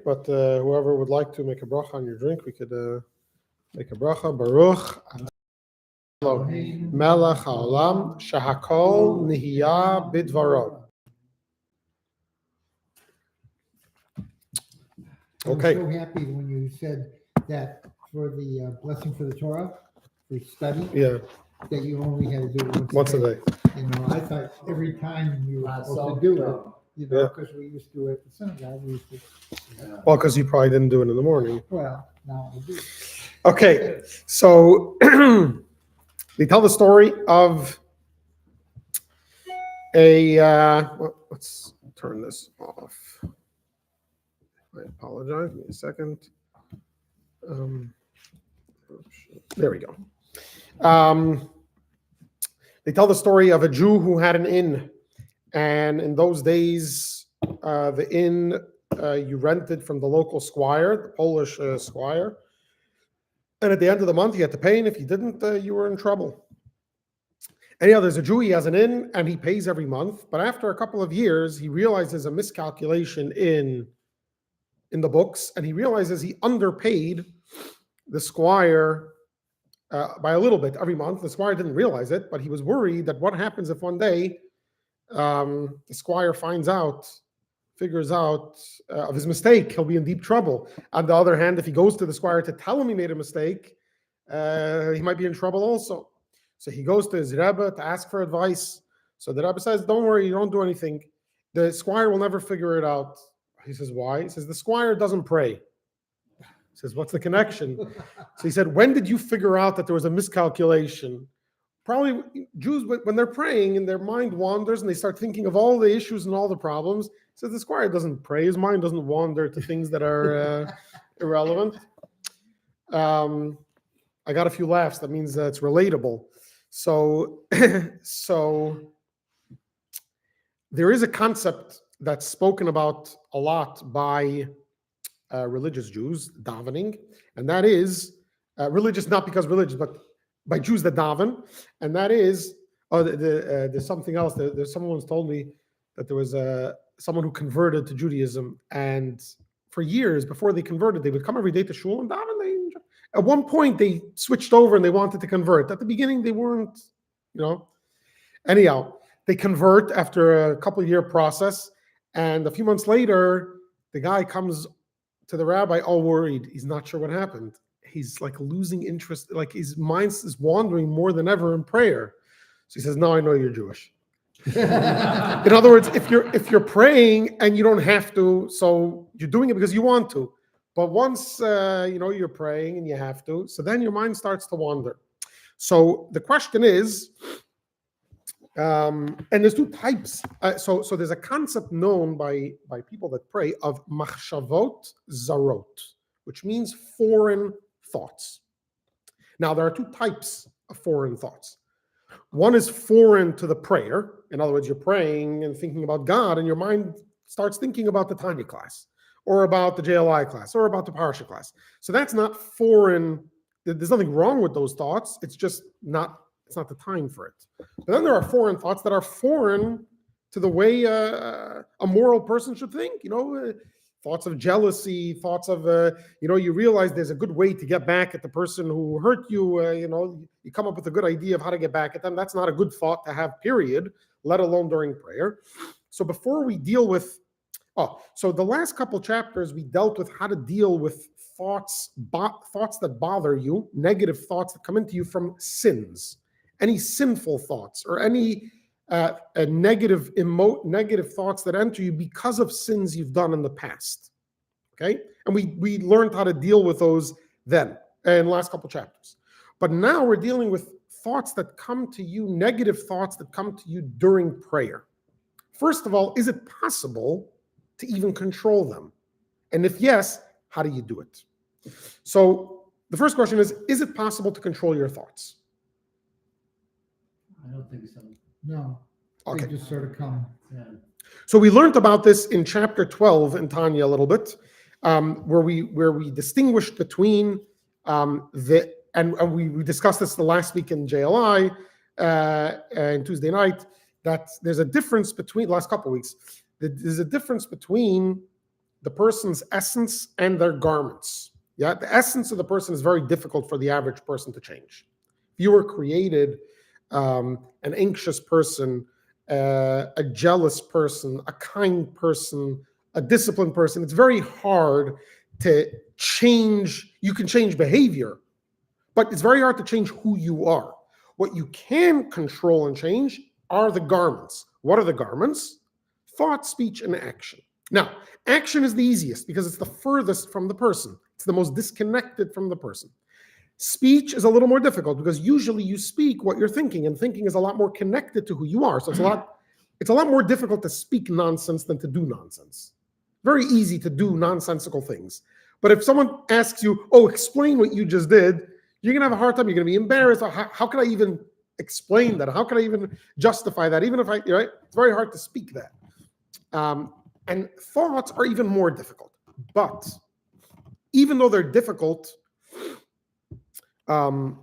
But whoever would like to make a bracha on your drink, we could make a bracha. Baruch Melech haolam shehakol nihiyah bidvaro. Okay. I was so happy when you said that for the blessing for the Torah, for study, Yeah, that you only had to do it once a day. I thought every time you were supposed to do it, Yeah. because we used to do it at the synagogue, we used to, Well, because you probably didn't do it in the morning. well, now I do. Okay, so they tell the story of let's turn this off. I apologize. Give me a second. There we go. They tell the story of a Jew who had an inn, and in those days, the inn you rented from the local squire, the Polish squire, and at the end of the month you had to pay, and if you didn't, you were in trouble. Anyhow, there's a Jew, he has an inn, and he pays every month, but after a couple of years, he realizes a miscalculation in the books, and he realizes he underpaid the squire by a little bit every month. The squire didn't realize it, but he was worried that what happens if one day the squire figures out of his mistake, he'll be in deep trouble. On the other hand, if he goes to the squire to tell him he made a mistake, he might be in trouble also. So he goes to his Rebbe to ask for advice. So the Rebbe says, don't worry, you don't do anything. The squire will never figure it out. He says, why? He says, the squire doesn't pray. He says, what's the connection? So he said, when did you figure out that there was a miscalculation? Probably Jews, when they're praying and their mind wanders and they start thinking of all the issues and all the problems, he says the squire doesn't pray. His mind doesn't wander to things that are irrelevant. I got a few laughs. That means that it's relatable. So there is a concept that's spoken about a lot by religious Jews, davening, and that is religious, not because religious, but by Jews that daven, and that is, there's something else. There's someone who's told me that there was someone who converted to Judaism, and for years before they converted, they would come every day to shul and daven. At one point, they switched over and they wanted to convert. At the beginning, they weren't, Anyhow, they convert after a couple-year process, and a few months later, the guy comes to the rabbi all worried. He's not sure what happened. He's like losing interest, like his mind is wandering more than ever in prayer. So he says, "No, I know you're Jewish." In other words, if you're praying and you don't have to, so you're doing it because you want to. But once you're praying and you have to, so then your mind starts to wander. So the question is, and there's two types. So there's a concept known by people that pray of machshavot zarot, which means foreign thoughts. Now there are two types of foreign thoughts. One is foreign to the prayer. In other words, you're praying and thinking about God, and your mind starts thinking about the Tanya class, or about the JLI class, or about the Parsha class. So that's not foreign. There's nothing wrong with those thoughts. It's just not. It's not the time for it. But then there are foreign thoughts that are foreign to the way a moral person should think. Thoughts of jealousy, thoughts of you realize there's a good way to get back at the person who hurt you. You come up with a good idea of how to get back at them. That's not a good thought to have, period, let alone during prayer. So before we deal with, so the last couple chapters we dealt with how to deal with thoughts that bother you, negative thoughts that come into you from sins, any sinful thoughts or any negative thoughts that enter you because of sins you've done in the past. Okay, and we learned how to deal with those then in the last couple chapters. But now we're dealing with thoughts that come to you, negative thoughts that come to you during prayer. First of all, is it possible to even control them? And if yes, how do you do it? So the first question is it possible to control your thoughts? I don't think so. No. Okay. They just sort of come. Yeah. So we learned about this in chapter 12 in Tanya a little bit, where we distinguished between and we discussed this the last week in JLI and Tuesday night, that there's a difference between last couple of weeks. There's a difference between the person's essence and their garments. Yeah, the essence of the person is very difficult for the average person to change. If you were created an anxious person, a jealous person, a kind person, a disciplined person, it's very hard to change. You can change behavior, but it's very hard to change who you are. What you can control and change are the garments. What are the garments? Thought, speech, and action. Now, action is the easiest because it's the furthest from the person. It's the most disconnected from the person. Speech is a little more difficult because usually you speak what you're thinking, and thinking is a lot more connected to who you are. So it's a lot more difficult to speak nonsense than to do nonsense. Very easy to do nonsensical things. But if someone asks you, oh, explain what you just did, you're going to have a hard time. You're going to be embarrassed. How can I even explain that? How can I even justify that? Even if right? It's very hard to speak that. And thoughts are even more difficult. But even though they're difficult to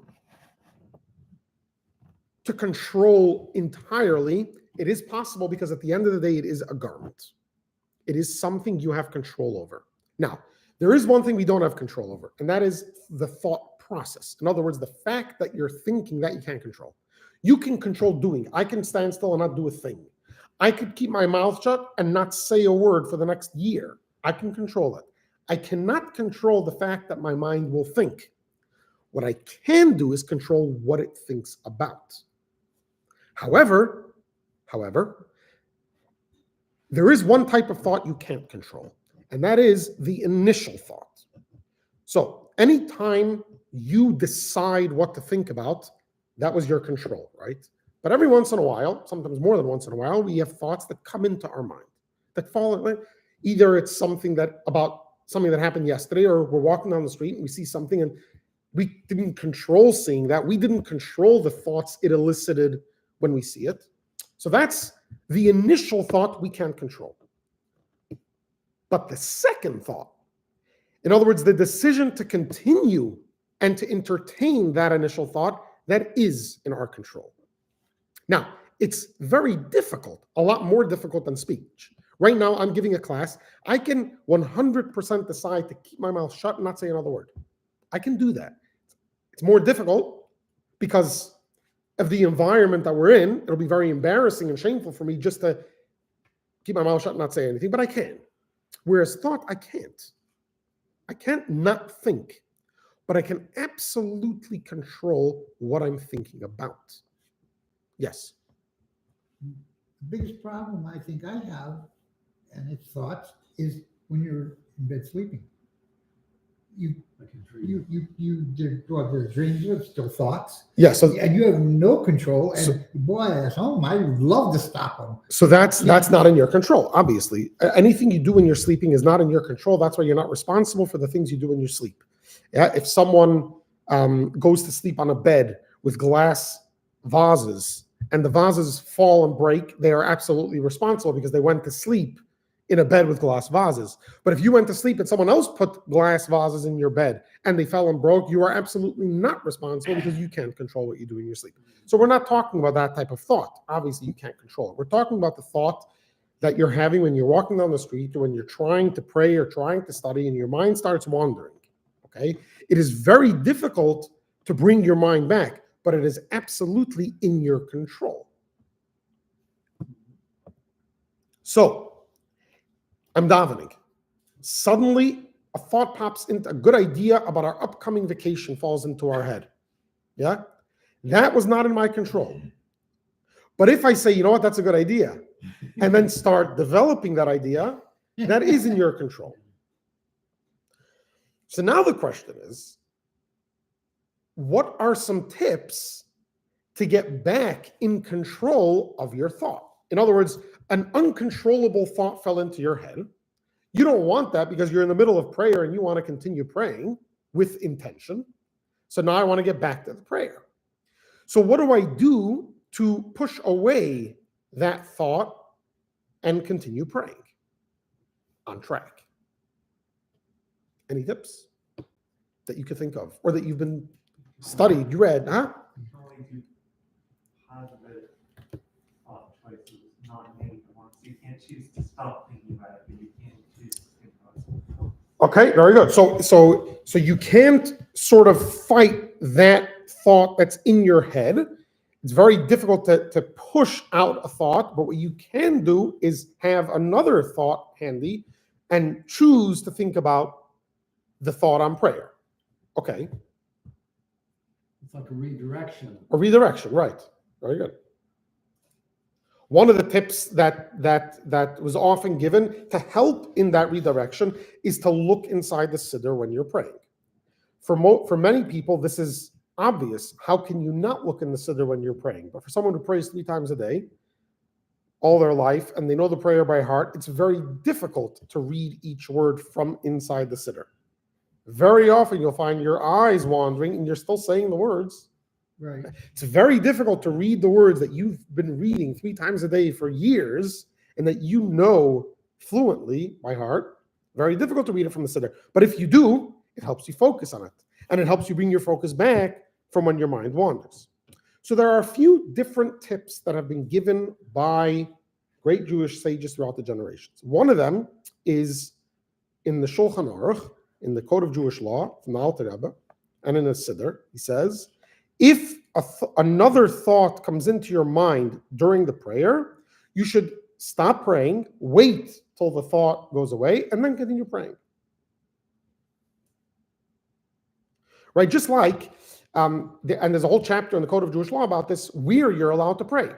control entirely, it is possible because at the end of the day, it is a garment. It is something you have control over. Now, there is one thing we don't have control over, and that is the thought process. In other words, the fact that you're thinking, that you can't control. You can control doing. I can stand still and not do a thing. I could keep my mouth shut and not say a word for the next year. I can control it. I cannot control the fact that my mind will think. What I can do is control what it thinks about. However, there is one type of thought you can't control, and that is the initial thought. So anytime you decide what to think about, that was your control, right? But every once in a while, sometimes more than once in a while, we have thoughts that come into our mind that fall. Either it's something that happened yesterday, or we're walking down the street and we see something and we didn't control seeing that. We didn't control the thoughts it elicited when we see it. So that's the initial thought we can't control. But the second thought, in other words, the decision to continue and to entertain that initial thought, that is in our control. Now, it's very difficult, a lot more difficult than speech. Right now, I'm giving a class. I can 100% decide to keep my mouth shut and not say another word. I can do that. It's more difficult because of the environment that we're in. It'll be very embarrassing and shameful for me just to keep my mouth shut and not say anything, but I can. Whereas thought, I can't. I can't not think, but I can absolutely control what I'm thinking about. Yes. The biggest problem I think I have, and it's thoughts, is when you're in bed sleeping. The dreams are still thoughts. Yeah. So and you have no control. And boy, at home, I would love to stop them. So that's not in your control. Obviously, anything you do when you're sleeping is not in your control. That's why you're not responsible for the things you do when you sleep. Yeah. If someone goes to sleep on a bed with glass vases and the vases fall and break, they are absolutely responsible because they went to sleep in a bed with glass vases. But if you went to sleep and someone else put glass vases in your bed and they fell and broke, you are absolutely not responsible because you can't control what you do in your sleep. So we're not talking about that type of thought. Obviously, you can't control it. We're talking about the thought that you're having when you're walking down the street or when you're trying to pray or trying to study and your mind starts wandering. Okay? It is very difficult to bring your mind back, but it is absolutely in your control. So, I'm davening. Suddenly, a thought pops into a good idea about our upcoming vacation falls into our head. Yeah? That was not in my control. But if I say, you know what, that's a good idea, and then start developing that idea, that is in your control. So now the question is, what are some tips to get back in control of your thought? In other words, an uncontrollable thought fell into your head. You don't want that because you're in the middle of prayer and you want to continue praying with intention. So now I want to get back to the prayer. So what do I do to push away that thought and continue praying on track? Any tips that you could think of or that you've been studied, you read, huh? Controlling to positive thought choices, not negative ones. You can't choose to stop thinking about it, but you can choose to think about Okay, very good. So you can't sort of fight that thought that's in your head. It's very difficult to push out a thought, but what you can do is have another thought handy and choose to think about the thought on prayer. Okay, It's like a redirection. a redirection, right? Very good. One of the tips that was often given to help in that redirection is to look inside the siddur when you're praying. For many people, this is obvious. How can you not look in the siddur when you're praying? But for someone who prays 3 times a day, all their life, and they know the prayer by heart, it's very difficult to read each word from inside the siddur. Very often you'll find your eyes wandering and you're still saying the words. Right. It's very difficult to read the words that you've been reading 3 times a day for years and that you know fluently by heart. Very difficult to read it from the siddur. But if you do, it helps you focus on it. And it helps you bring your focus back from when your mind wanders. So there are a few different tips that have been given by great Jewish sages throughout the generations. One of them is in the Shulchan Aruch, in the Code of Jewish Law, from the Alter Rebbe, and in the Siddur. He says, if another thought comes into your mind during the prayer, you should stop praying, wait till the thought goes away, and then continue praying. Right? Just like, and there's a whole chapter in the Code of Jewish Law about this, where you're allowed to pray.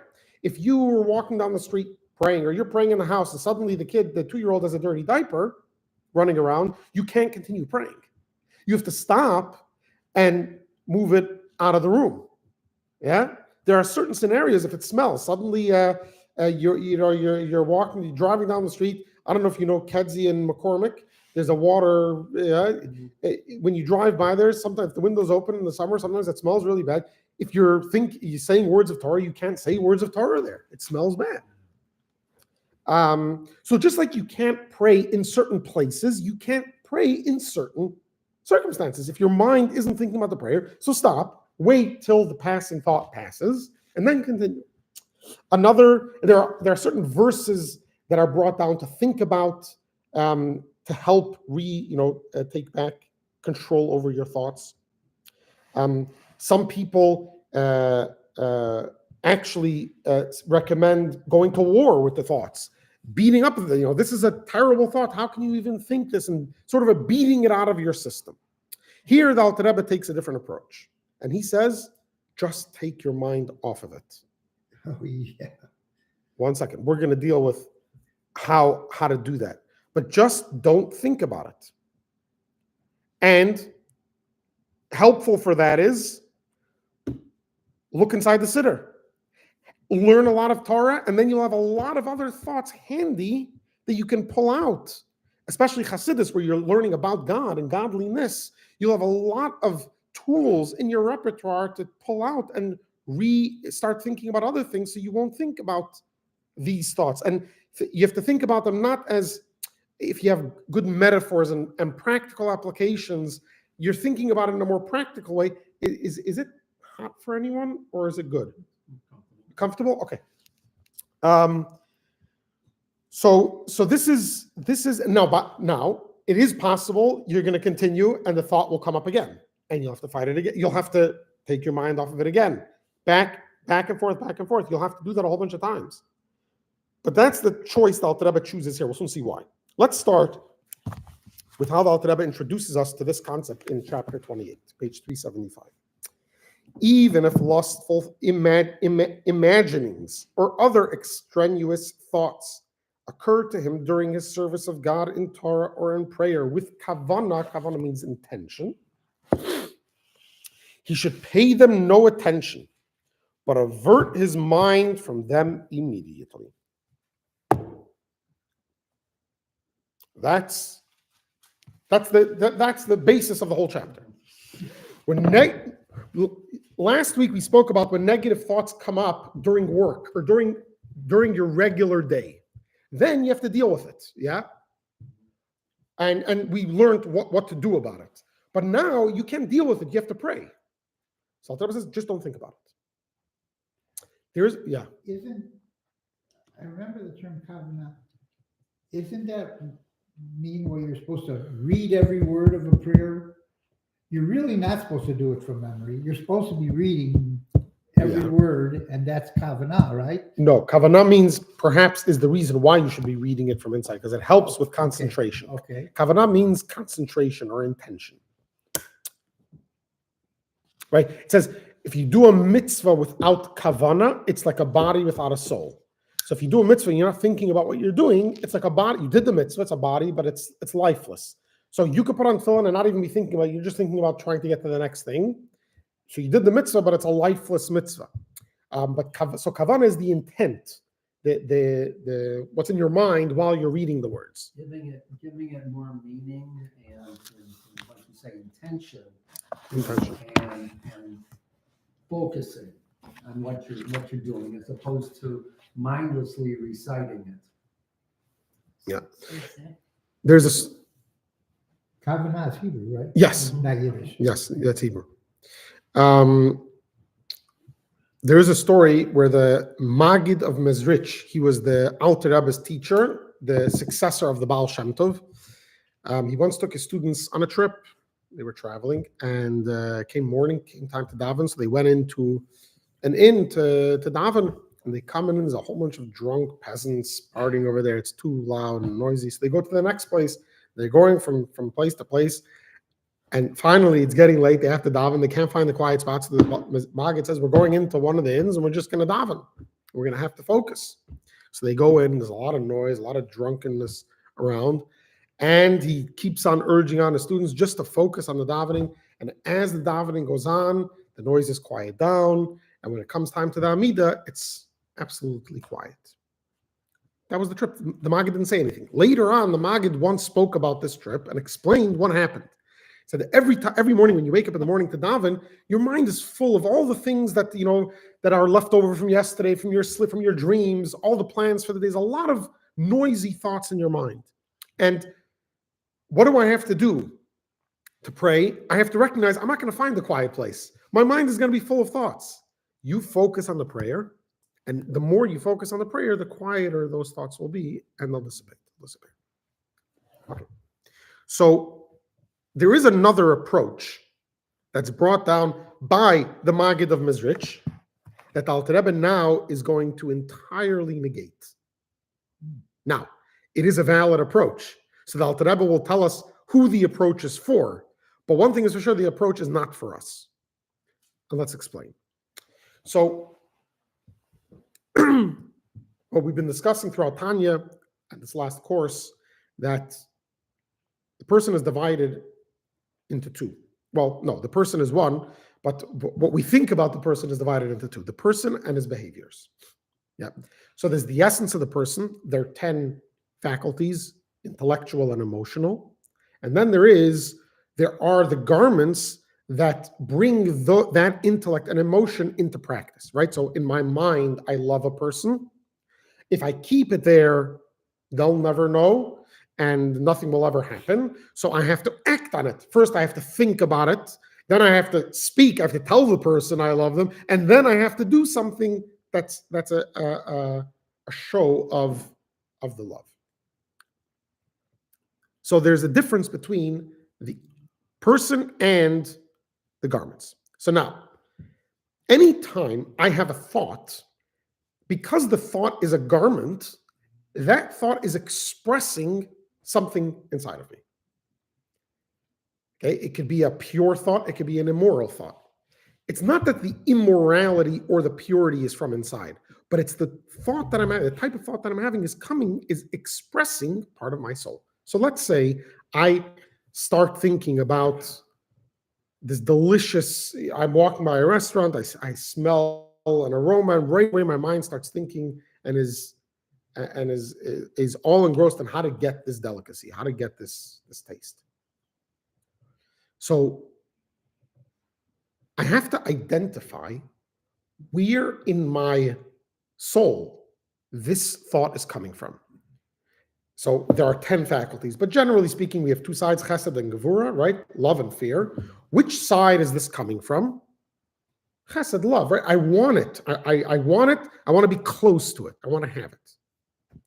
If you were walking down the street praying, or you're praying in the house, and suddenly the 2-year-old has a dirty diaper running around, you can't continue praying. You have to stop and move it out of the room. Yeah, there are certain scenarios. If it smells, suddenly you're walking, you're driving down the street. I don't know if you know Kedzie and McCormick. There's a water. When you drive by there, sometimes the window's open in the summer. Sometimes it smells really bad. If you're saying words of Torah, you can't say words of Torah there. It smells bad. So just like you can't pray in certain places, you can't pray in certain circumstances. If your mind isn't thinking about the prayer, so stop, wait till the passing thought passes, and then continue. There are certain verses that are brought down to think about, to help take back control over your thoughts. Some people actually recommend going to war with the thoughts, beating up this is a terrible thought. How can you even think this? And sort of beating it out of your system. Here, the Alter Rebbe takes a different approach, and he says, just take your mind off of it. Oh, yeah. 1 second. We're going to deal with how to do that. But just don't think about it. And helpful for that is look inside the siddur. Learn a lot of Torah, and then you'll have a lot of other thoughts handy that you can pull out. Especially Hasidus, where you're learning about God and godliness. You'll have a lot of tools in your repertoire to pull out and start thinking about other things, so you won't think about these thoughts. And you have to think about them not as, if you have good metaphors and practical applications, you're thinking about it in a more practical way. Is it hot for anyone, or is it good? Comfortable? Okay. So this is no, but now it is possible you're going to continue and the thought will come up again, and you'll have to fight it again. You'll have to take your mind off of it again, back and forth. You'll have to do that a whole bunch of times. But that's the choice the Alter Rebbe chooses here. We'll soon see why. Let's start with how the Alter Rebbe introduces us to this concept in chapter 28, page 375. Even if lustful imaginings or other extraneous thoughts occur to him during his service of God in Torah or in prayer with kavanah means intention, he should pay them no attention, but avert his mind from them immediately. That's the basis of the whole chapter. Last week we spoke about when negative thoughts come up during work or during your regular day. Then you have to deal with it, yeah? And we learned what to do about it. But now you can't deal with it, you have to pray. So Alter Rebbe says, just don't think about it. I remember the term kavanah. Isn't that mean where you're supposed to read every word of a prayer? You're really not supposed to do it from memory. You're supposed to be reading every Yeah. word, and that's kavanah, right? No, kavanah means perhaps is the reason why you should be reading it from inside, because it helps with concentration. Okay. Kavanah means concentration or intention. Right? It says if you do a mitzvah without kavanah, it's like a body without a soul. So if you do a mitzvah and you're not thinking about what you're doing, it's like a body. You did the mitzvah, it's a body, but it's lifeless. So you could put on tefillin and not even be thinking about it. You're just thinking about trying to get to the next thing. So you did the mitzvah, but it's a lifeless mitzvah. So kavanah is the intent, the what's in your mind while you're reading the words. Giving it more meaning and like you say, intention. Intention. And focusing on what you're doing as opposed to mindlessly reciting it. Yeah. There's a Kavanah is Hebrew, right? yes, Not Yiddish. yes, that's Hebrew. There is a story where the Magid of Mezrich, he was the Alter Rebbe's teacher, the successor of the Baal Shem Tov. He once took his students on a trip. They were traveling, and came time to daven. So they went into an inn to daven, and they come in, and there's a whole bunch of drunk peasants partying over there. It's too loud and noisy. So they go to the next place. They're going from place to place. And finally, it's getting late. They have to daven. They can't find the quiet spots. So the Maggid says, we're going into one of the inns, and we're just going to daven. We're going to have to focus. So they go in. There's a lot of noise, a lot of drunkenness around. And he keeps on urging on the students just to focus on the davening. And as the davening goes on, the noises quiet down. And when it comes time to the Amidah, it's absolutely quiet. That was the trip. The Maggid didn't say anything. Later on, the Maggid once spoke about this trip and explained what happened. He said that every morning when you wake up in the morning to daven, your mind is full of all the things that that are left over from yesterday, from your sleep, from your dreams, all the plans for the day. There's a lot of noisy thoughts in your mind. And what do I have to do to pray? I have to recognize I'm not going to find the quiet place. My mind is going to be full of thoughts. You focus on the prayer, and the more you focus on the prayer, the quieter those thoughts will be, and they'll dissipate. Okay. So there is another approach that's brought down by the Maggid of Mezrich that the Alter Rebbe now is going to entirely negate. Now, it is a valid approach. So the Alter Rebbe will tell us who the approach is for. But one thing is for sure, the approach is not for us. And let's explain. So, what we've been discussing throughout Tanya at this last course, that the person is divided into two. Well, no, the person is one, but what we think about the person is divided into two: the person and his behaviors. Yeah. So there's the essence of the person. There are 10 faculties: intellectual and emotional. And then there are the garments that bring that intellect and emotion into practice, right? So in my mind, I love a person. If I keep it there, they'll never know, and nothing will ever happen. So I have to act on it. First, I have to think about it. Then I have to speak. I have to tell the person I love them. And then I have to do something that's a show of the love. So there's a difference between the person and the garments. So now, anytime I have a thought, because the thought is a garment, that thought is expressing something inside of me. Okay, it could be a pure thought, it could be an immoral thought. It's not that the immorality or the purity is from inside, but it's the thought that I'm having, the type of thought that I'm having is expressing part of my soul. So let's say I start thinking about this delicious, I'm walking by a restaurant, I smell an aroma, and right away my mind starts thinking and is all engrossed in how to get this delicacy, how to get this taste. So I have to identify where in my soul this thought is coming from. So there are 10 faculties, but generally speaking, we have two sides, chesed and gevura, right? Love and fear. Which side is this coming from? Chesed, love, right? I want it. I want it. I want to be close to it. I want to have it.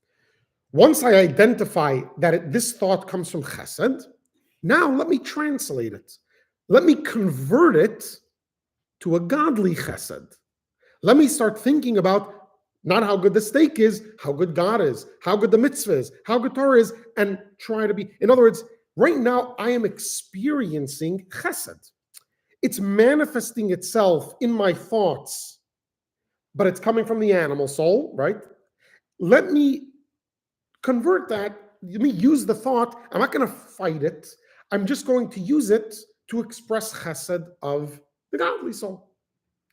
Once I identify that this thought comes from chesed, now let me translate it. Let me convert it to a godly chesed. Let me start thinking about not how good the steak is, how good God is, how good the mitzvah is, how good Torah is, and try to be. In other words, right now I am experiencing chesed. It's manifesting itself in my thoughts, but it's coming from the animal soul, right? Let me convert that. Let me use the thought. I'm not going to fight it. I'm just going to use it to express chesed of the godly soul.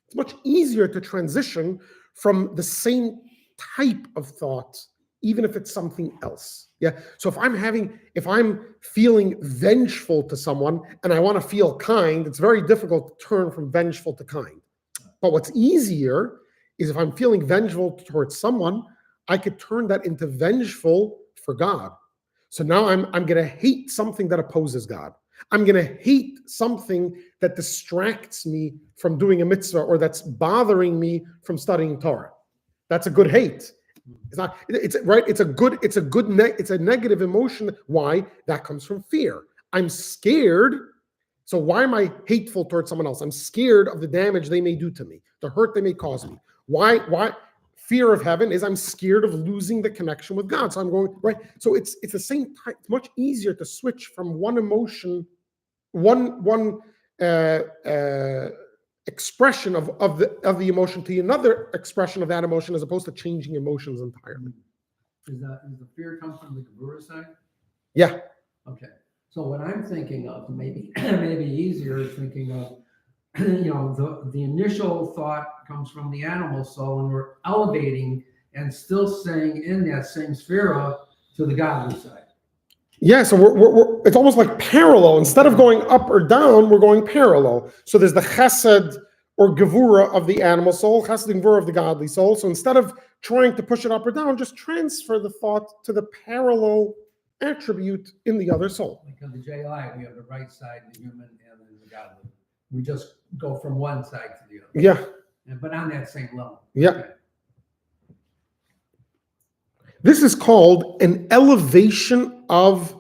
It's much easier to transition from the same type of thought, even if it's something else. Yeah. So if I'm feeling vengeful to someone and I want to feel kind, it's very difficult to turn from vengeful to kind. But what's easier is if I'm feeling vengeful towards someone, I could turn that into vengeful for God. So now I'm going to hate something that opposes God. I'm going to hate something that distracts me from doing a mitzvah or that's bothering me from studying Torah. That's a good hate. It's not. It's right. It's a negative emotion. Why? That comes from fear. I'm scared. So why am I hateful towards someone else? I'm scared of the damage they may do to me, the hurt they may cause me. Why? Fear of heaven is I'm scared of losing the connection with God. So I'm going right. So it's the same type. It's much easier to switch from one emotion, one expression of the emotion to another expression of that emotion, as opposed to changing emotions entirely. Does the fear come from the Gevurah side? Yeah. Okay. So what I'm thinking of, maybe easier, is thinking of, the initial thought comes from the animal soul, and we're elevating and still staying in that same sphere to the godly side. Yeah, so we're it's almost like parallel. Instead of going up or down, we're going parallel. So there's the chesed or gevura of the animal soul, chesed and gevura of the godly soul. So instead of trying to push it up or down, just transfer the thought to the parallel attribute in the other soul. Because the JI, we have the right side, the human, and then the godly. We just go from one side to the other. Yeah. But on that same level. Yeah. Okay. This is called an elevation of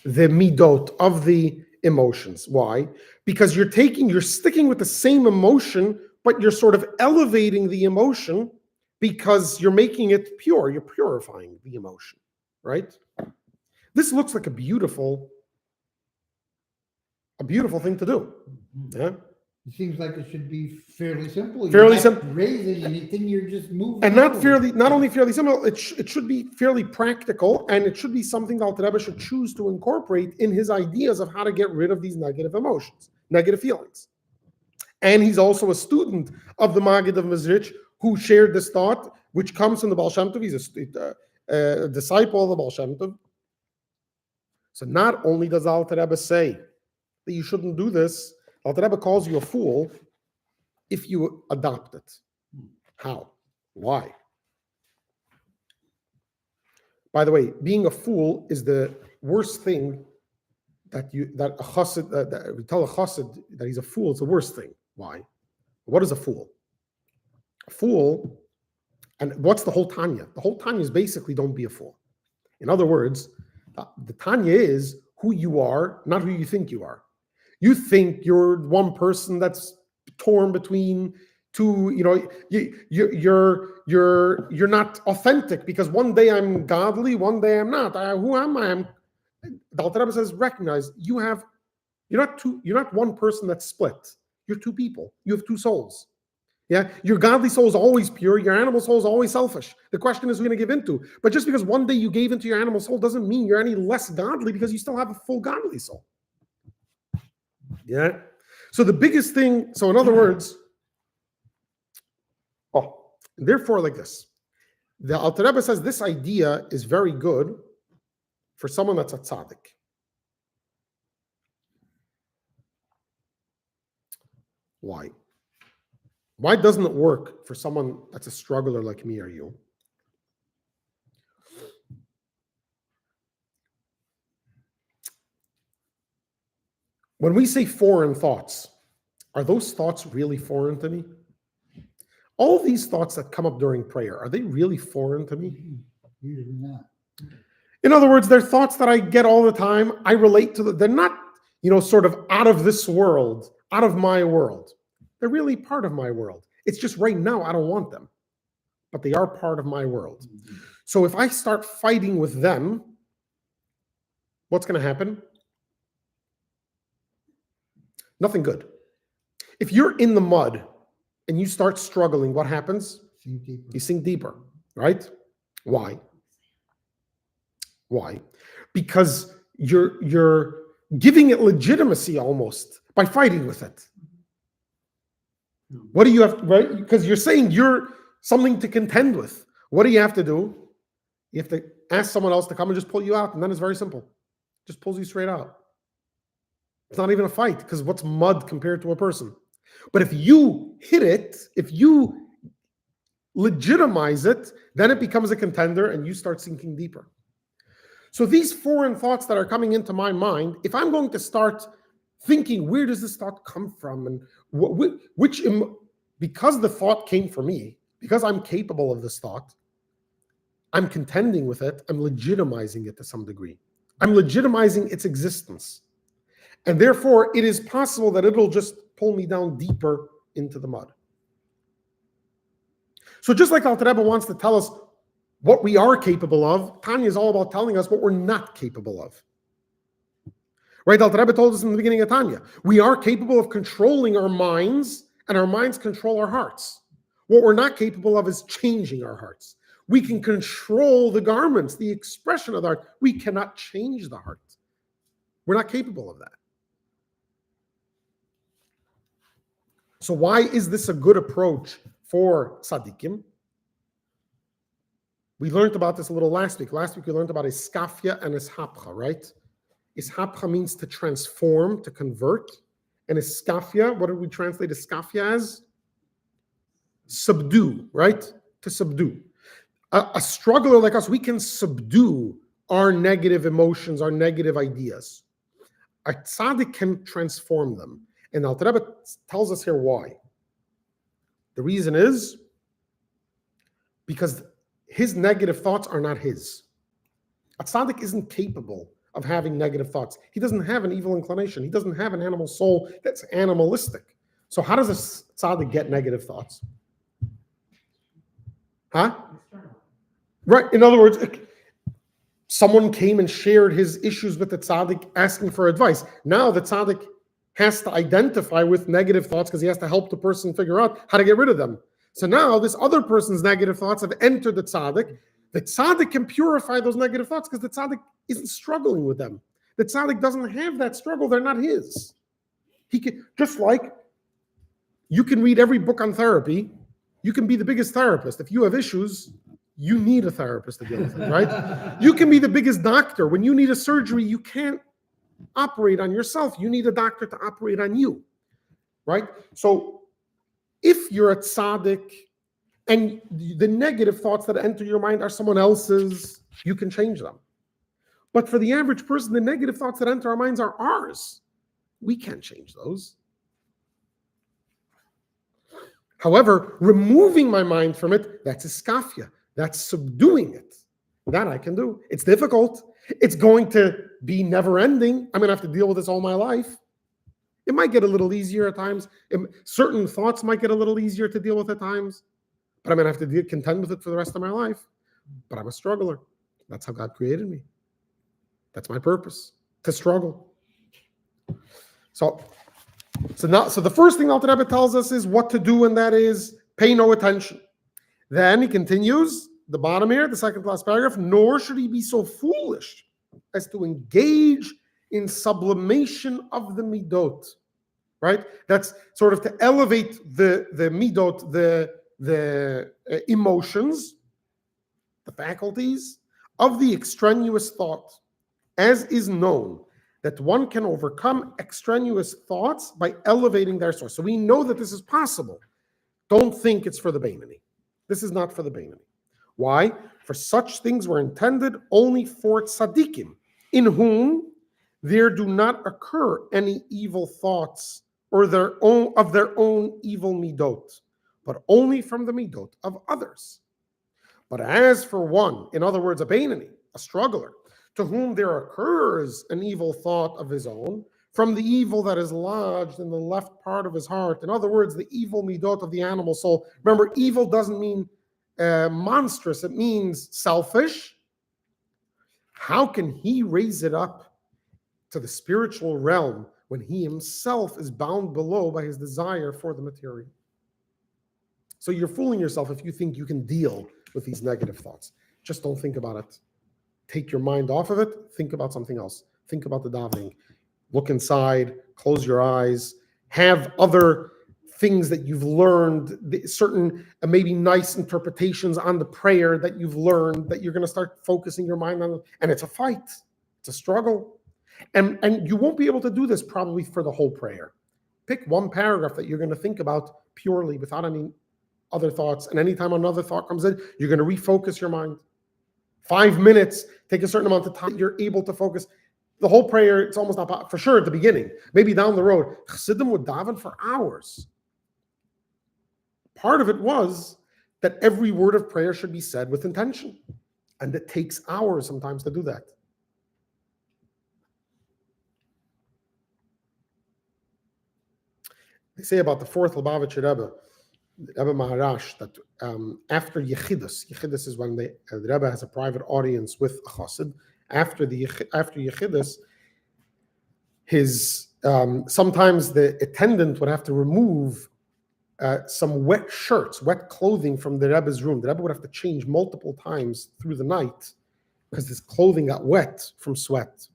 the midot, of the emotions. Why? Because you're sticking with the same emotion, but you're sort of elevating the emotion because you're making it pure. You're purifying the emotion, right? This looks like a beautiful thing to do. Yeah. It seems like it should be fairly simple. Fairly You're not simple. raising anything, you're just moving. And not forward. only fairly simple, it should be fairly practical, and it should be something that Alter Rebbe should choose to incorporate in his ideas of how to get rid of these negative emotions, negative feelings. And he's also a student of the Maggid of Mezrich, who shared this thought, which comes from the Baal Shem Tov. He's a disciple of the Baal Shem Tov. So not only does Alter Rebbe say that you shouldn't do this, Alter Rebbe calls you a fool if you adopt it. How? Why? By the way, being a fool is the worst thing that a chassid, that we tell a chassid that he's a fool. It's the worst thing. Why? What is a fool? A fool, and what's the whole Tanya? The whole Tanya is basically don't be a fool. In other words, the Tanya is who you are, not who you think you are. You think you're one person that's torn between two. You're not authentic because one day I'm godly, one day I'm not. Who am I? The Alter Rebbe says, recognize you're not one person that's split. You're two people. You have two souls. Yeah, your godly soul is always pure. Your animal soul is always selfish. The question is, who you're going to give into. But just because one day you gave into your animal soul doesn't mean you're any less godly, because you still have a full godly soul. Yeah. So the biggest thing. So in other words, therefore, like this, the Alter Rebbe says this idea is very good for someone that's a tzaddik. Why? Why doesn't it work for someone that's a struggler like me or you? When we say foreign thoughts, are those thoughts really foreign to me? All these thoughts that come up during prayer, are they really foreign to me? Usually not. In other words, they're thoughts that I get all the time. I relate to them. They're not, sort of out of this world, out of my world. They're really part of my world. It's just right now I don't want them, but they are part of my world. So if I start fighting with them, what's going to happen? Nothing good. If you're in the mud and you start struggling, what happens? Sink deeper. You sink deeper, right? Why? Why? Because you're giving it legitimacy almost by fighting with it. What do you have, right? Because you're saying you're something to contend with. What do you have to do? You have to ask someone else to come and just pull you out, and then it's very simple. Just pulls you straight out. It's not even a fight, because what's mud compared to a person? But if you hit it, if you legitimize it, then it becomes a contender and you start sinking deeper. So these foreign thoughts that are coming into my mind, if I'm going to start thinking, where does this thought come from? And because the thought came from me, because I'm capable of this thought, I'm contending with it, I'm legitimizing it to some degree. I'm legitimizing its existence. And therefore, it is possible that it'll just pull me down deeper into the mud. So just like Alter Rebbe wants to tell us what we are capable of, Tanya is all about telling us what we're not capable of. Right? Alter Rebbe told us in the beginning of Tanya, we are capable of controlling our minds, and our minds control our hearts. What we're not capable of is changing our hearts. We can control the garments, the expression of the heart. We cannot change the heart. We're not capable of that. So why is this a good approach for tzaddikim? We learned about this a little last week. Last week we learned about iskafia and ishapcha, right? Ishapcha means to transform, to convert. And iskafia, what did we translate iskafia as? Subdue, right? To subdue. A struggler like us, we can subdue our negative emotions, our negative ideas. A tzaddik can transform them. And Alter Rebbe tells us here why. The reason is because his negative thoughts are not his. A tzaddik isn't capable of having negative thoughts. He doesn't have an evil inclination. He doesn't have an animal soul that's animalistic. So how does a tzaddik get negative thoughts? Huh? Right. In other words, someone came and shared his issues with the tzaddik asking for advice. Now the tzaddik has to identify with negative thoughts because he has to help the person figure out how to get rid of them. So now this other person's negative thoughts have entered the tzaddik. The tzaddik can purify those negative thoughts because the tzaddik isn't struggling with them. The tzaddik doesn't have that struggle. They're not his. He can, just like you can read every book on therapy, you can be the biggest therapist. If you have issues, you need a therapist to deal with it, right? You can be the biggest doctor. When you need a surgery, you can't operate on yourself. You need a doctor to operate on you, right? So if you're a tzaddik and the negative thoughts that enter your mind are someone else's, you can change them. But for the average person, the negative thoughts that enter our minds are ours. We can't change those. However, removing my mind from it, that's iskafia. That's subduing it. That I can do. It's difficult. It's going to be never ending. I'm going to have to deal with this all my life. It might get a little easier at times. Certain thoughts might get a little easier to deal with at times. But I'm going to have to contend with it for the rest of my life. But I'm a struggler. That's how God created me. That's my purpose, to struggle. So the first thing Alter Rebbe tells us is what to do, and that is pay no attention. Then he continues, the bottom here, the second to last paragraph, nor should he be so foolish as to engage in sublimation of the midot, right? That's sort of to elevate the midot, the emotions, the faculties of the extraneous thought, as is known that one can overcome extraneous thoughts by elevating their source. So we know that this is possible. Don't think it's for the Beinoni. This is not for the Beinoni. Why? For such things were intended only for tzaddikim, in whom there do not occur any evil thoughts or of their own evil midot, but only from the midot of others. But as for one, in other words, a Beinoni, a struggler, to whom there occurs an evil thought of his own, from the evil that is lodged in the left part of his heart. In other words, the evil midot of the animal soul. Remember, evil doesn't mean monstrous, it means selfish. How can he raise it up to the spiritual realm when he himself is bound below by his desire for the material? So you're fooling yourself if you think you can deal with these negative thoughts. Just don't think about it. Take your mind off of it. Think about something else. Think about the davening. Look inside, close your eyes, have other things that you've learned, certain maybe nice interpretations on the prayer that you've learned that you're going to start focusing your mind on. And it's a fight. It's a struggle. And you won't be able to do this probably for the whole prayer. Pick one paragraph that you're going to think about purely without any other thoughts. And anytime another thought comes in, you're going to refocus your mind. 5 minutes, take a certain amount of time, you're able to focus. The whole prayer, it's almost not, for sure at the beginning, maybe down the road, Chassidim would daven for hours. Part of it was that every word of prayer should be said with intention. And it takes hours sometimes to do that. They say about the fourth Lubavitcher Rebbe, Rebbe Maharash, that after Yechidus is when the Rebbe has a private audience with a chassid. After Yechidus, his sometimes the attendant would have to remove some wet shirts, wet clothing from the Rebbe's room. The Rebbe would have to change multiple times through the night because his clothing got wet from sweat.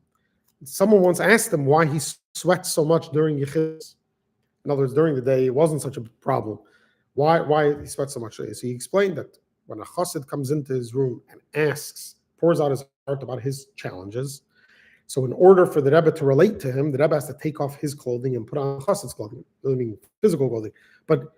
Someone once asked him why he sweats so much during Yechidus. In other words, during the day, it wasn't such a problem. Why he sweats so much? So he explained that when a chassid comes into his room and pours out his heart about his challenges, so in order for the Rebbe to relate to him, the Rebbe has to take off his clothing and put on chassid's clothing. It doesn't mean physical clothing. But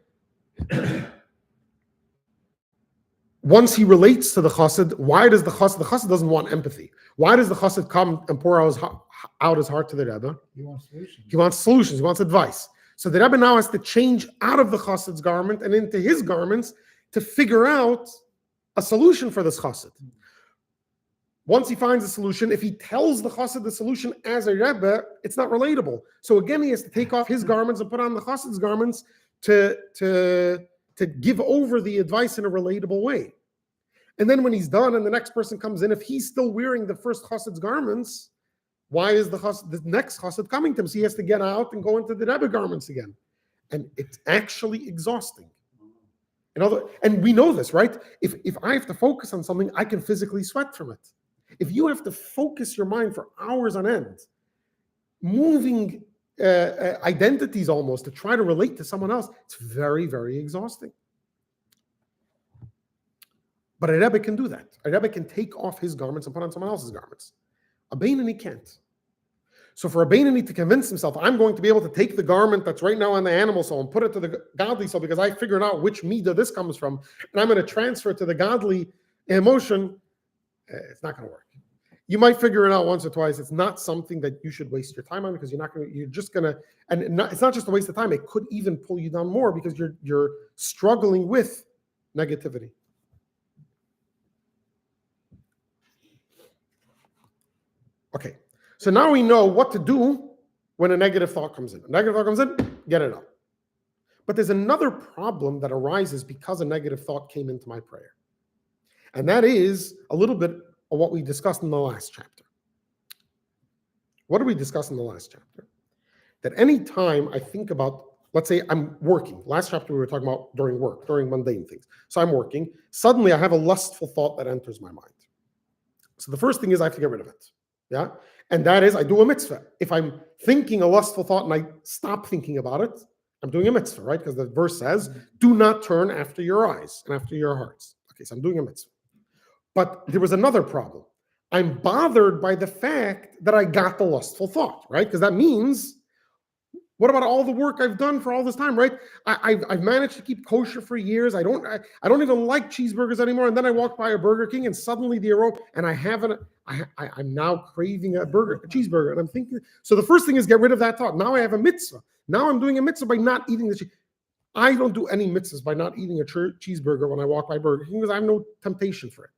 once he relates to the chassid, why does the chassid doesn't want empathy. Why does the chassid come and pour out his heart to the Rebbe? He wants solutions. He wants solutions. He wants advice. So the Rebbe now has to change out of the chassid's garment and into his garments to figure out a solution for this chassid. Once he finds a solution, if he tells the chassid the solution as a Rebbe, it's not relatable. So again, he has to take off his garments and put on the chassid's garments to give over the advice in a relatable way. And then when he's done and the next person comes in, if he's still wearing the first chassid's garments, why is the next chassid coming to him? So he has to get out and go into the Rebbe garments again. And it's actually exhausting. And we know this, right? If I have to focus on something, I can physically sweat from it. If you have to focus your mind for hours on end, moving identities almost to try to relate to someone else, it's very, very exhausting. But a Rebbe can do that. A Rebbe can take off his garments and put on someone else's garments. A Beinoni can't. So for a Beinoni to convince himself, I'm going to be able to take the garment that's right now on the animal soul and put it to the godly soul because I figured out which midah this comes from, and I'm going to transfer it to the godly emotion, it's not going to work. You might figure it out once or twice. It's not something that you should waste your time on because you're just going to, it's not just a waste of time. It could even pull you down more because you're struggling with negativity. Okay, so now we know what to do when a negative thought comes in. A negative thought comes in, get it out. But there's another problem that arises because a negative thought came into my prayer. And that is a little bit of what we discussed in the last chapter. What did we discuss in the last chapter? That any time I think about, let's say I'm working. Last chapter we were talking about during work, during mundane things. So I'm working. Suddenly I have a lustful thought that enters my mind. So the first thing is I have to get rid of it. Yeah. And that is I do a mitzvah. If I'm thinking a lustful thought and I stop thinking about it, I'm doing a mitzvah, right? Because the verse says, do not turn after your eyes and after your hearts. Okay, so I'm doing a mitzvah. But there was another problem. I'm bothered by the fact that I got the lustful thought, right? Because that means, what about all the work I've done for all this time, right? I've managed to keep kosher for years. I don't even like cheeseburgers anymore. And then I walk by a Burger King and suddenly the aroma, and I'm now craving a cheeseburger. And I'm thinking, so the first thing is get rid of that thought. Now I have a mitzvah. Now I'm doing a mitzvah by not eating the cheese. I don't do any mitzvahs by not eating a cheeseburger when I walk by Burger King because I have no temptation for it.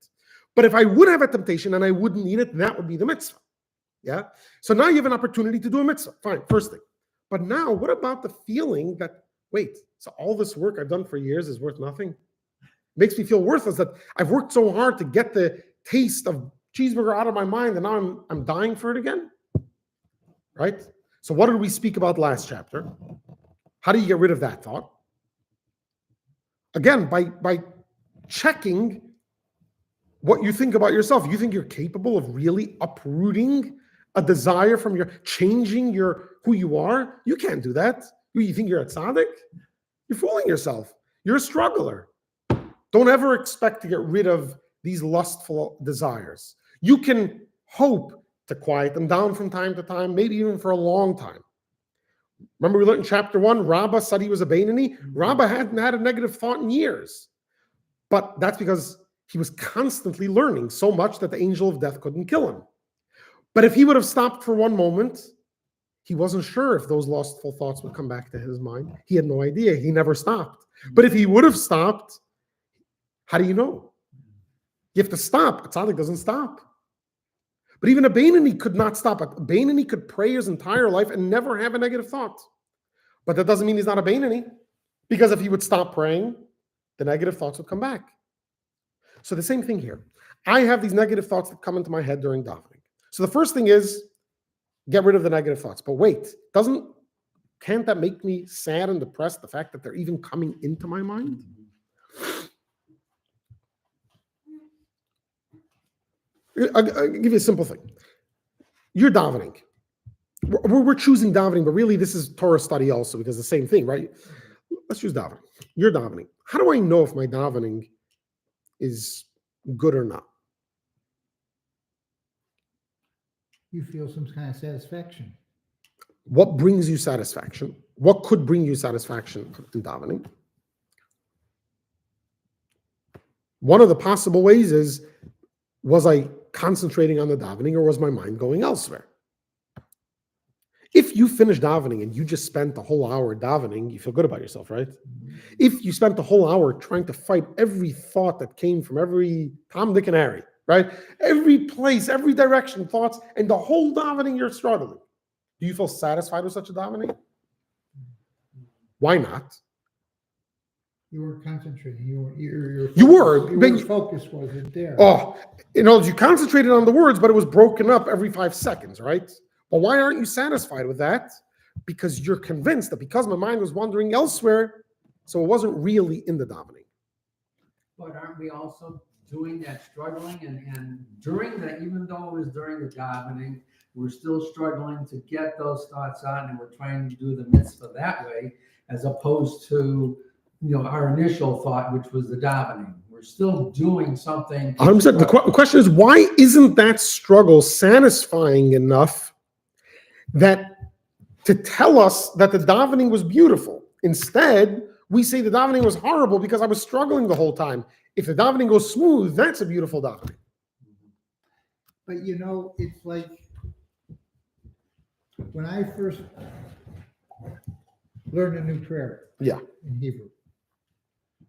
But if I would have a temptation and I wouldn't need it, that would be the mitzvah. Yeah. So now you have an opportunity to do a mitzvah. Fine, first thing. But now, what about the feeling that, wait, so all this work I've done for years is worth nothing? Makes me feel worthless that I've worked so hard to get the taste of cheeseburger out of my mind, and now I'm dying for it again. Right? So what did we speak about last chapter? How do you get rid of that thought? Again, by checking what you think about yourself. You think you're capable of really uprooting a desire from changing who you are? You can't do that. You think you're a tzaddik? You're fooling yourself. You're a struggler. Don't ever expect to get rid of these lustful desires. You can hope to quiet them down from time to time, maybe even for a long time. Remember we learned in chapter 1, Rabbah said he was a Beinoni. Rabbah hadn't had a negative thought in years. But that's because he was constantly learning so much that the angel of death couldn't kill him. But if he would have stopped for one moment, he wasn't sure if those lustful thoughts would come back to his mind. He had no idea. He never stopped. But if he would have stopped, how do you know? You have to stop. A tzaddik doesn't stop. But even a Beinoni could not stop. A Beinoni could pray his entire life and never have a negative thought. But that doesn't mean he's not a Beinoni. Because if he would stop praying, the negative thoughts would come back. So the same thing here. I have these negative thoughts that come into my head during davening. So the first thing is, get rid of the negative thoughts. But wait, can't that make me sad and depressed, the fact that they're even coming into my mind? I'll give you a simple thing. You're davening. We're choosing davening, but really this is Torah study also, because the same thing, right? Let's choose davening. You're davening. How do I know if my davening is good or not? You feel some kind of satisfaction. What brings you satisfaction? What could bring you satisfaction in davening? One of the possible ways is, was I concentrating on the davening or was my mind going elsewhere? If you finish davening and you just spent the whole hour davening, you feel good about yourself, right? If you spent the whole hour trying to fight every thought that came from every Tom, Dick, and Harry, right? Every place, every direction, thoughts, and the whole davening you're struggling. Do you feel satisfied with such a davening? Why not? You were concentrating. Your focus wasn't there. Oh, you concentrated on the words, but it was broken up every 5 seconds, right? But why aren't you satisfied with that? Because you're convinced that because my mind was wandering elsewhere, so it wasn't really in the davening. But aren't we also doing that struggling and during that, even though it was during the davening, we're still struggling to get those thoughts out, and we're trying to do the mitzvah that way, as opposed to our initial thought, which was the davening. We're still doing something. 100%. The question is, why isn't that struggle satisfying enough that to tell us that the davening was beautiful? Instead, we say the davening was horrible because I was struggling the whole time. If the davening goes smooth, that's a beautiful davening. But it's like when I first learned a new prayer in Hebrew,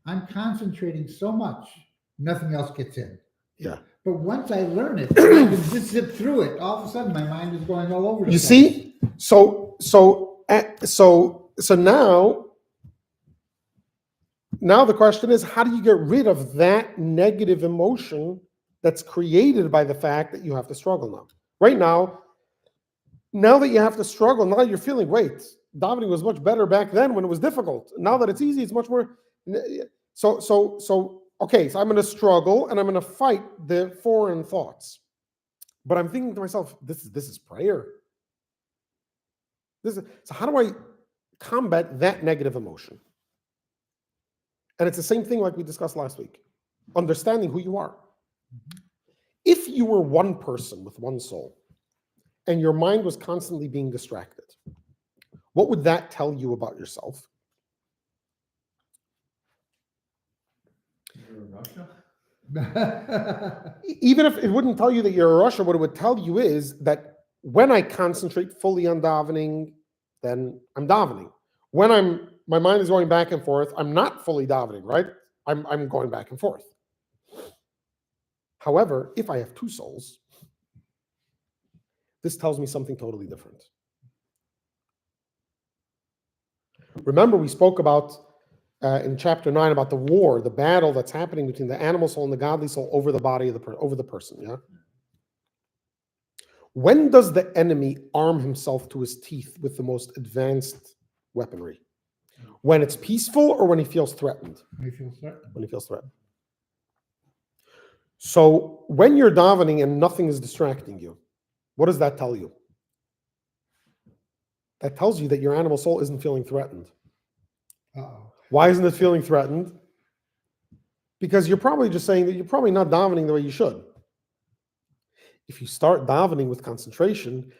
I'm concentrating so much, nothing else gets in. Yeah. But once I learn it, I can just zip through it. All of a sudden, my mind is going all over the place. You see? So now the question is, how do you get rid of that negative emotion that's created by the fact that you have to struggle now? Right now that you have to struggle, now you're feeling, wait, davening was much better back then when it was difficult. Now that it's easy, it's much more. Okay, so I'm going to struggle and I'm going to fight the foreign thoughts. But I'm thinking to myself, this is prayer. So how do I combat that negative emotion? And it's the same thing like we discussed last week. Understanding who you are. If you were one person with one soul and your mind was constantly being distracted, what would that tell you about yourself? Even if it wouldn't tell you that you're a Russia, what it would tell you is that when I concentrate fully on davening, then I'm davening. When my mind is going back and forth, I'm not fully davening, right? I'm going back and forth. However, if I have two souls, this tells me something totally different. Remember, we spoke about in chapter 9 about the war, the battle that's happening between the animal soul and the godly soul over the body of over the person. Yeah. When does the enemy arm himself to his teeth with the most advanced weaponry? When it's peaceful or when he feels threatened? I feel certain. When he feels threatened. So when you're davening and nothing is distracting you, what does that tell you? That tells you that your animal soul isn't feeling threatened. Uh-oh. Why isn't it feeling threatened? Because you're probably just saying that you're probably not davening the way you should. If you start davening with concentration,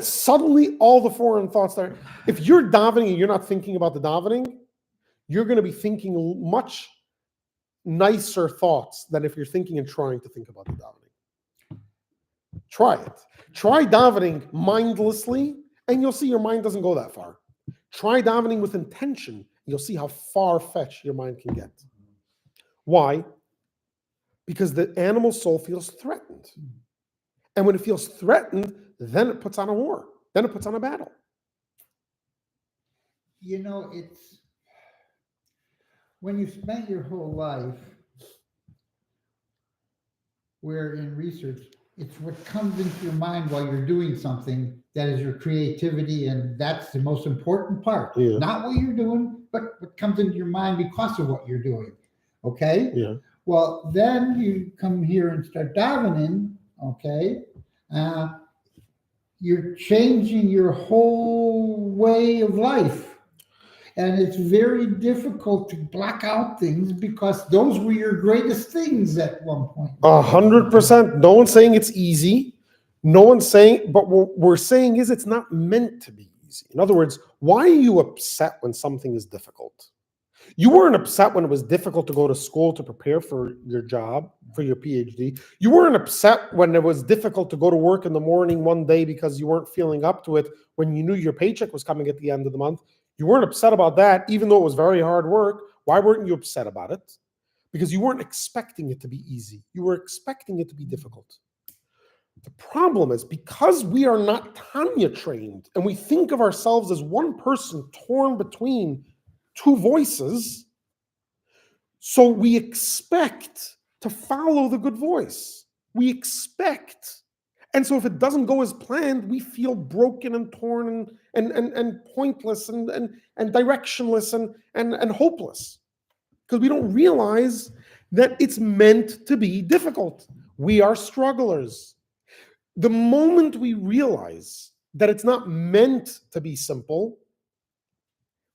suddenly all the foreign thoughts there. If you're davening and you're not thinking about the davening, you're going to be thinking much nicer thoughts than if you're thinking and trying to think about the davening. Try it. Try davening mindlessly, and you'll see your mind doesn't go that far. Try davening with intention. You'll see how far-fetched your mind can get. Why? Because the animal soul feels threatened. And when it feels threatened, then it puts on a war. Then it puts on a battle. You know, it's when you spent your whole life where in research, it's what comes into your mind while you're doing something that is your creativity, and that's the most important part. Yeah. Not what you're doing, but what comes into your mind because of what you're doing. Okay? Yeah. Well, then you come here and start davening, okay? You're changing your whole way of life. And it's very difficult to block out things because those were your greatest things at one point. 100%. No one's saying it's easy. No one's saying, but what we're saying is it's not meant to be easy. In other words, why are you upset when something is difficult? You weren't upset when it was difficult to go to school to prepare for your job, for your PhD. You weren't upset when it was difficult to go to work in the morning one day because you weren't feeling up to it when you knew your paycheck was coming at the end of the month. You weren't upset about that, even though it was very hard work. Why weren't you upset about it? Because you weren't expecting it to be easy. You were expecting it to be difficult. The problem is because we are not Tanya trained and we think of ourselves as one person torn between two voices, so we expect to follow the good voice. We expect. And so if it doesn't go as planned, we feel broken and torn and pointless and directionless and hopeless. Because we don't realize that it's meant to be difficult. We are strugglers. The moment we realize that it's not meant to be simple,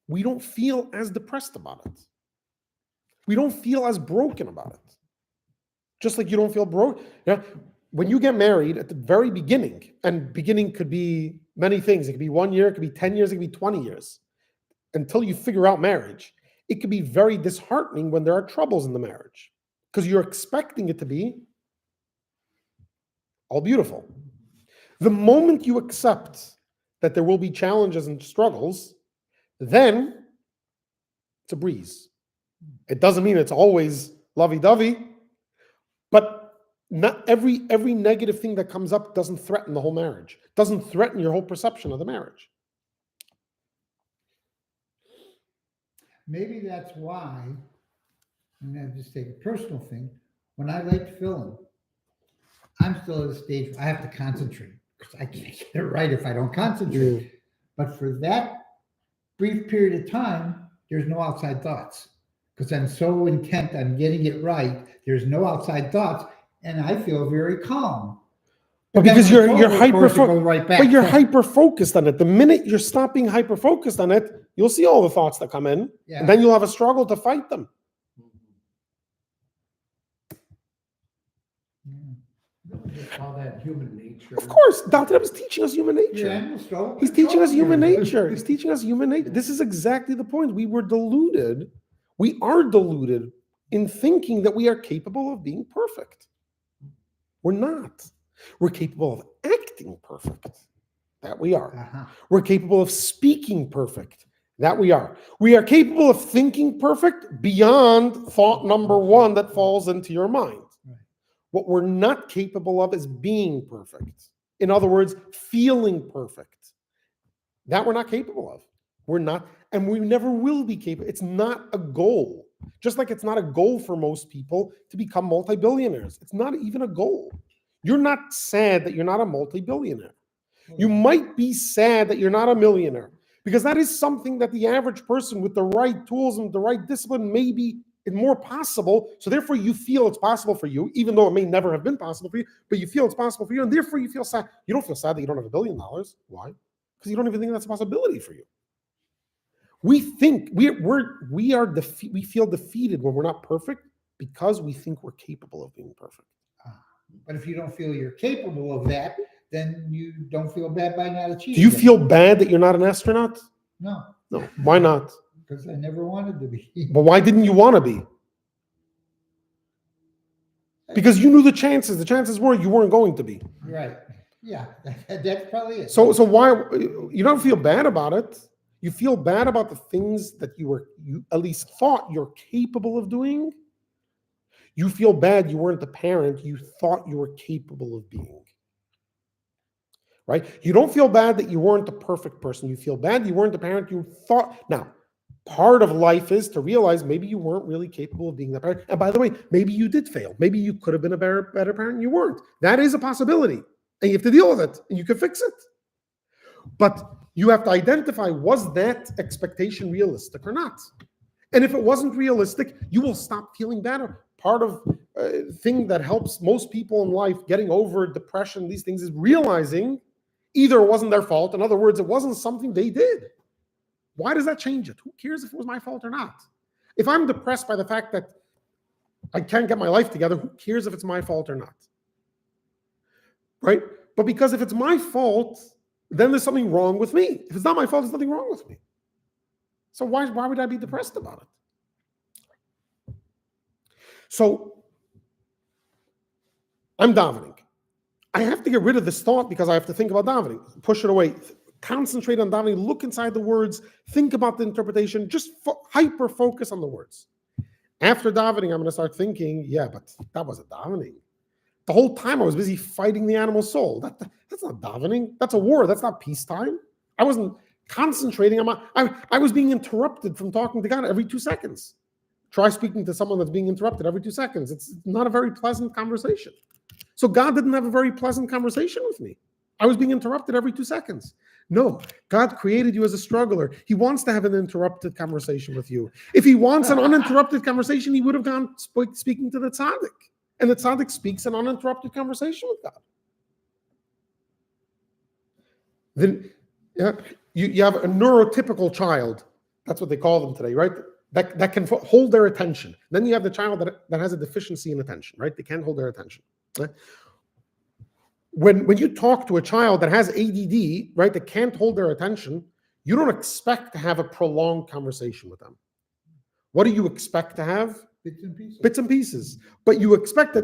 we don't feel as depressed about it. We don't feel as broken about it. Just like you don't feel broke. You know, when you get married at the very beginning, and beginning could be many things. It could be 1 year, it could be 10 years, it could be 20 years. Until you figure out marriage, it could be very disheartening when there are troubles in the marriage. Because you're expecting it to be all beautiful. The moment you accept that there will be challenges and struggles, then it's a breeze. It doesn't mean it's always lovey-dovey, but not every negative thing that comes up doesn't threaten the whole marriage, doesn't threaten your whole perception of the marriage. Maybe that's why, and I just take a personal thing, when I like film, I'm still at a stage where I have to concentrate because I can't get it right if I don't concentrate. Yeah. But for that brief period of time, there's no outside thoughts because I'm so intent on getting it right. There's no outside thoughts, and I feel very calm. But because you're hyper focused on it. The minute you're stop being hyper focused on it, you'll see all the thoughts that come in, and then you'll have a struggle to fight them. All that human nature. Of course, Dr. Ebb is teaching us human nature. Yeah, He's teaching us human nature. He's teaching us human nature. This is exactly the point. We were deluded. We are deluded in thinking that we are capable of being perfect. We're not. We're capable of acting perfect. That we are. We're capable of speaking perfect. That we are. We are capable of thinking perfect beyond thought number one that falls into your mind. What we're not capable of is being perfect. In other words, feeling perfect. That we're not capable of. We're not, and we never will be capable. It's not a goal. Just like it's not a goal for most people to become multi-billionaires. It's not even a goal. You're not sad that you're not a multi-billionaire. You might be sad that you're not a millionaire, because that is something that the average person with the right tools and the right discipline maybe is more possible. So therefore you feel it's possible for you, even though it may never have been possible for you, but you feel it's possible for you. And therefore you feel sad. You don't feel sad that you don't have $1 billion. Why? Because you don't even think that's a possibility for you. We think we feel defeated when we're not perfect because we think we're capable of being perfect. But if you don't feel you're capable of that, then you don't feel bad by not achieving. Do you feel bad that you're not an astronaut? No. No. Why not? Because I never wanted to be. But why didn't you want to be? Because you knew the chances. The chances were you weren't going to be. Right. Yeah, that's probably it. So why you don't feel bad about it? You feel bad about the things that you at least thought you're capable of doing. You feel bad you weren't the parent you thought you were capable of being. Right? You don't feel bad that you weren't the perfect person. You feel bad you weren't the parent you thought. Now, part of life is to realize maybe you weren't really capable of being that parent. And by the way, maybe you did fail. Maybe you could have been a better parent and you weren't. That is a possibility. And you have to deal with it. And you can fix it. But you have to identify, was that expectation realistic or not? And if it wasn't realistic, you will stop feeling better. Part of thing that helps most people in life getting over depression, these things, is realizing either it wasn't their fault. In other words, it wasn't something they did. Why does that change it? Who cares if it was my fault or not? If I'm depressed by the fact that I can't get my life together, who cares if it's my fault or not? Right? But because if it's my fault, then there's something wrong with me. If it's not my fault, there's nothing wrong with me. So why would I be depressed about it? So I'm davening. I have to get rid of this thought because I have to think about davening. Push it away. Concentrate on davening. Look inside the words. Think about the interpretation. Just hyper focus on the words. After davening, I'm going to start thinking, yeah, but that wasn't davening. The whole time I was busy fighting the animal soul. That's not davening. That's a war. That's not peacetime. I wasn't concentrating on I was being interrupted from talking to God every 2 seconds. Try speaking to someone that's being interrupted every 2 seconds. It's not a very pleasant conversation. So God didn't have a very pleasant conversation with me. I was being interrupted every 2 seconds. No, God created you as a struggler. He wants to have an interrupted conversation with you. If he wants an uninterrupted conversation, he would have gone speaking to the tzaddik. And the tzaddik speaks an uninterrupted conversation with God. Then you have a neurotypical child. That's what they call them today, right? That can hold their attention. Then you have the child that has a deficiency in attention, right? They can't hold their attention. Right? When you talk to a child that has ADD, right, that can't hold their attention, you don't expect to have a prolonged conversation with them. What do you expect to have? Bits and pieces. Bits and pieces. But you expect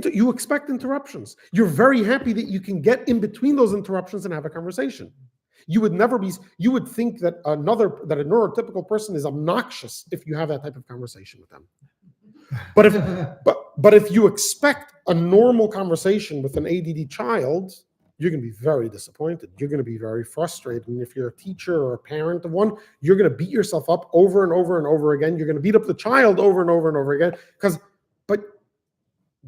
you expect interruptions. You're very happy that you can get in between those interruptions and have a conversation. You would think that a neurotypical person is obnoxious if you have that type of conversation with them. But if you expect a normal conversation with an ADD child, you're going to be very disappointed. You're going to be very frustrated. And if you're a teacher or a parent of one, you're going to beat yourself up over and over and over again. You're going to beat up the child over and over and over again. But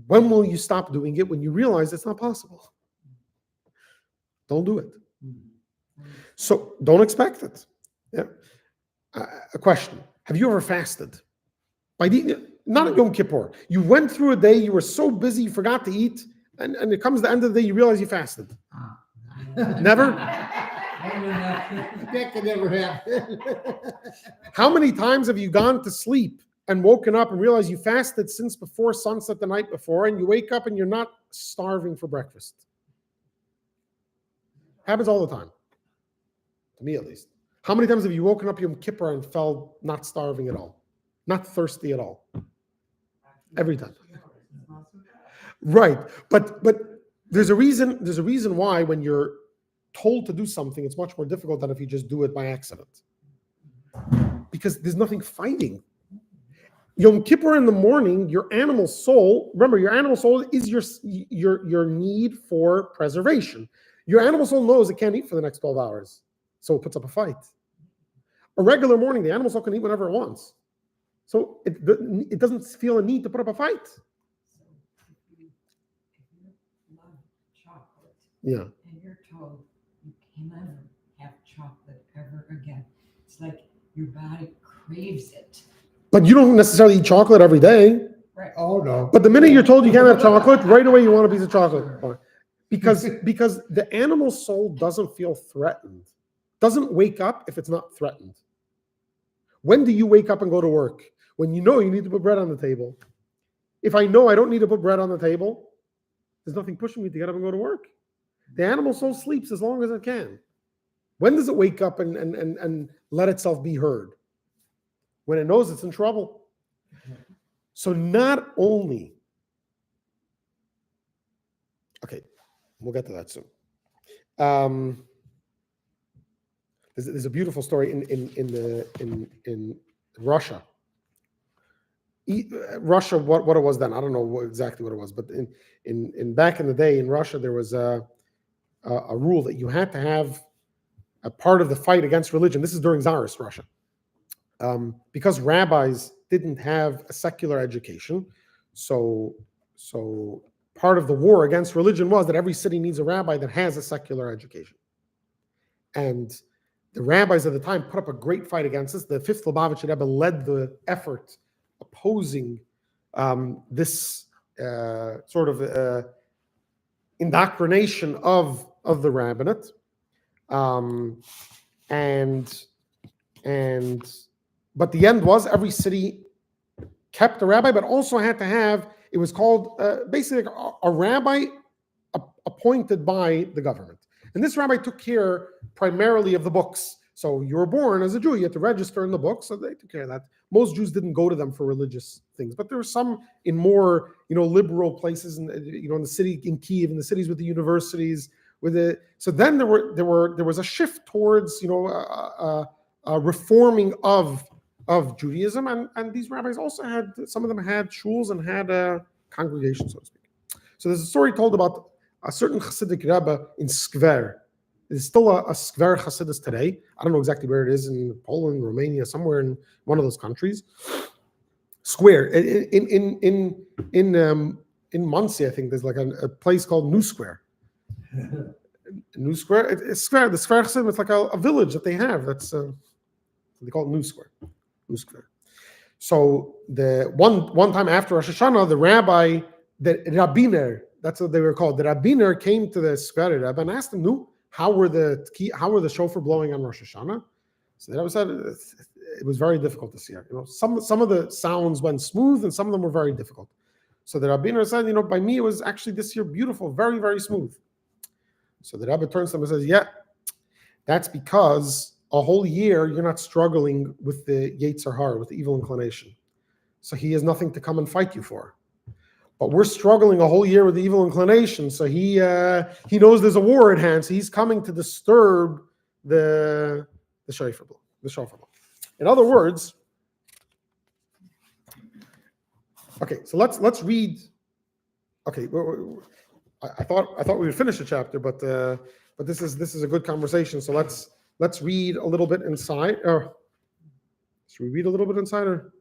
when will you stop doing it? When you realize it's not possible. Don't do it. So don't expect it. Yeah. A question. Have you ever fasted? Not at Yom Kippur. You went through a day, you were so busy, you forgot to eat, and it comes the end of the day, you realize you fasted. Never? That could never happen. How many times have you gone to sleep and woken up and realized you fasted since before sunset the night before, and you wake up and you're not starving for breakfast? Happens all the time. To me, at least. How many times have you woken up Yom Kippur and felt not starving at all? Not thirsty at all? Every time. Right. But there's a reason why when you're told to do something, it's much more difficult than if you just do it by accident. Because there's nothing fighting. Yom Kippur in the morning, your animal soul, remember, your animal soul is your need for preservation. Your animal soul knows it can't eat for the next 12 hours, so it puts up a fight. A regular morning, the animal soul can eat whenever it wants. So it doesn't feel a need to put up a fight. So if you love chocolate, Yeah. and you're told you can never have chocolate ever again, it's like your body craves it. But you don't necessarily eat chocolate every day. Right. Oh, no. But the minute you're told you can't have chocolate, right away you want a piece of chocolate. Because the animal soul doesn't feel threatened. Doesn't wake up if it's not threatened. When do you wake up and go to work? When you know you need to put bread on the table. If I know I don't need to put bread on the table, there's nothing pushing me to get up and go to work. The animal soul sleeps as long as it can. When does it wake up and let itself be heard? When it knows it's in trouble. So not only, okay, we'll get to that soon. There's a beautiful story in Russia. Russia, what it was then, I don't know exactly what it was, but in back in the day in Russia, there was a rule that you had to have a part of the fight against religion. This is during Tsarist Russia, because rabbis didn't have a secular education. So part of the war against religion was that every city needs a rabbi that has a secular education. And the rabbis at the time put up a great fight against this. The fifth Lubavitcher Rebbe led the effort opposing this sort of indoctrination of the rabbinate, but the end was every city kept a rabbi, but also had to have, it was called basically a rabbi appointed by the government. And this rabbi took care primarily of the books. So you were born as a Jew, you had to register in the books, so they took care of that. Most Jews didn't go to them for religious things, but there were some in more, liberal places, in in the city in Kiev, in the cities with the universities, so then there was a shift towards reforming of Judaism, and these rabbis also had, some of them had shuls and had congregations, so to speak. So there's a story told about a certain Hasidic Rebbe in Skver. There's still a Skver Hasidus today. I don't know exactly where it is, in Poland, Romania, somewhere in one of those countries. Square in Muncie, I think there's like a place called New Square. New Square, it's Square. The Skver Hasidim, it's like a village that they have. That's they call it New Square. New Square. So the one time after Rosh Hashanah, the rabbi, the rabbiner, that's what they were called. The rabbiner came to the Skver Rebbe and asked him, how were the shofar blowing on Rosh Hashanah? So the Rebbe said it was very difficult to see. Some of the sounds went smooth and some of them were very difficult. So the rabbiner said, by me it was actually this year beautiful, very, very smooth. So the Rebbe turns to him and says, yeah, that's because a whole year you're not struggling with the Yetzer Hara, with the evil inclination. So he has nothing to come and fight you for. But we're struggling a whole year with the evil inclination. So he knows there's a war at hand. So he's coming to disturb the shofar blow. In other words, okay, so let's read. Okay, I thought we would finish the chapter, but this is a good conversation. So let's read a little bit inside. Should we read a little bit inside, or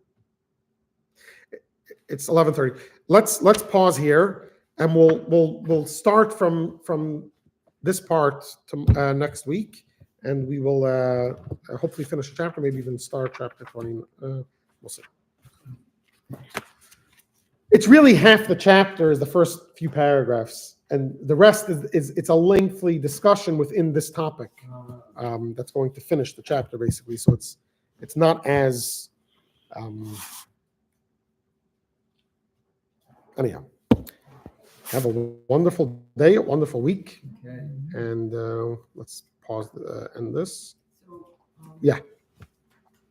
it's 11:30? Let's pause here, and we'll start from this part to next week, and we will hopefully finish the chapter, maybe even start chapter 20. We'll see. It's really half the chapter is the first few paragraphs, and the rest is it's a lengthy discussion within this topic that's going to finish the chapter basically. So it's not as anyhow. Have a wonderful day, a wonderful week, Okay. and let's pause and this. So, Yeah.